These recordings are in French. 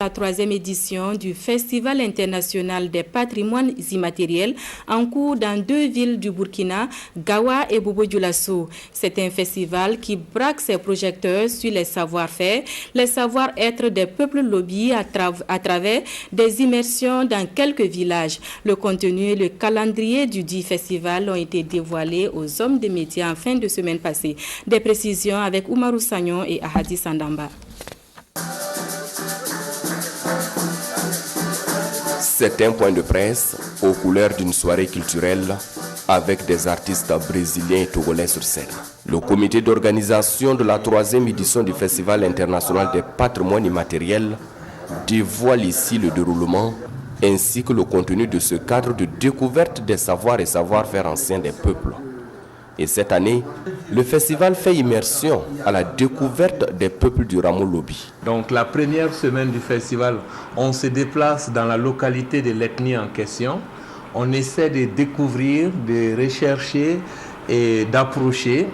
La troisième édition du Festival international des patrimoines immatériels en cours dans deux villes du Burkina, Gawa et Bobo-Dioulasso. C'est un festival qui braque ses projecteurs sur les savoir-faire, les savoir-être des peuples lobby à travers des immersions dans quelques villages. Le contenu et le calendrier du dit festival ont été dévoilés aux hommes de métiers en fin de semaine passée. Des précisions avec Oumarou Sagnon et Ahadi Sandamba. C'est un point de presse aux couleurs d'une soirée culturelle avec des artistes brésiliens et togolais sur scène. Le comité d'organisation de la troisième édition du Festival international des patrimoines immatériels dévoile ici le déroulement ainsi que le contenu de ce cadre de découverte des savoirs et savoir-faire anciens des peuples. Et cette année, le festival fait immersion à la découverte des peuples du Rameau Lobi. Donc la première semaine du festival, on se déplace dans la localité de l'ethnie en question. On essaie de découvrir, de rechercher et d'approcher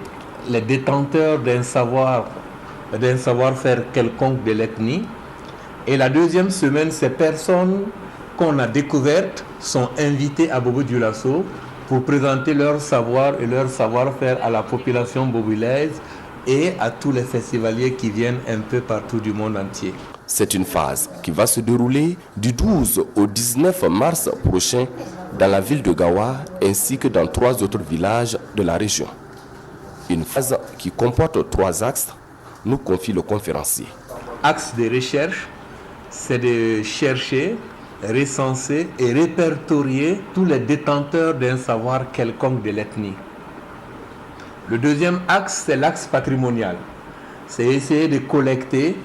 les détenteurs d'un savoir-faire quelconque de l'ethnie. Et la deuxième semaine, ces personnes qu'on a découvertes sont invitées à Bobo-Dioulasso pour présenter leur savoir et leur savoir-faire à la population bobilaise et à tous les festivaliers qui viennent un peu partout du monde entier. C'est une phase qui va se dérouler du 12 au 19 mars prochain dans la ville de Gawa ainsi que dans 3 autres villages de la région. Une phase qui comporte 3 axes, nous confie le conférencier. Axe de recherche, c'est de chercher, recenser et répertorier tous les détenteurs d'un savoir quelconque de l'ethnie. Le deuxième axe, c'est l'axe patrimonial. C'est essayer de collecter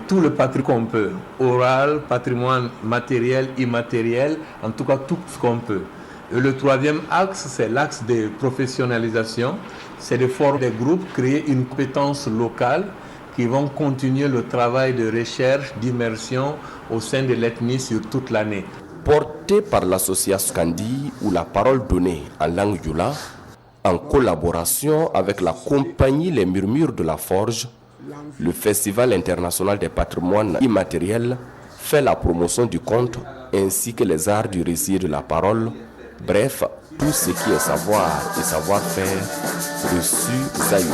tout le patrimoine qu'on peut, oral, patrimoine matériel, immatériel, en tout cas tout ce qu'on peut. Et le troisième axe, c'est l'axe de professionnalisation. C'est de former des groupes, créer une compétence locale qui vont continuer le travail de recherche, d'immersion au sein de l'ethnie sur toute l'année. Porté par l'association Kandi ou la parole donnée en langue Youla, en collaboration avec la compagnie Les Murmures de la Forge, le Festival international des patrimoines immatériels fait la promotion du conte ainsi que les arts du récit et de la parole, bref, tout ce qui est savoir et savoir-faire reçu Zaïou.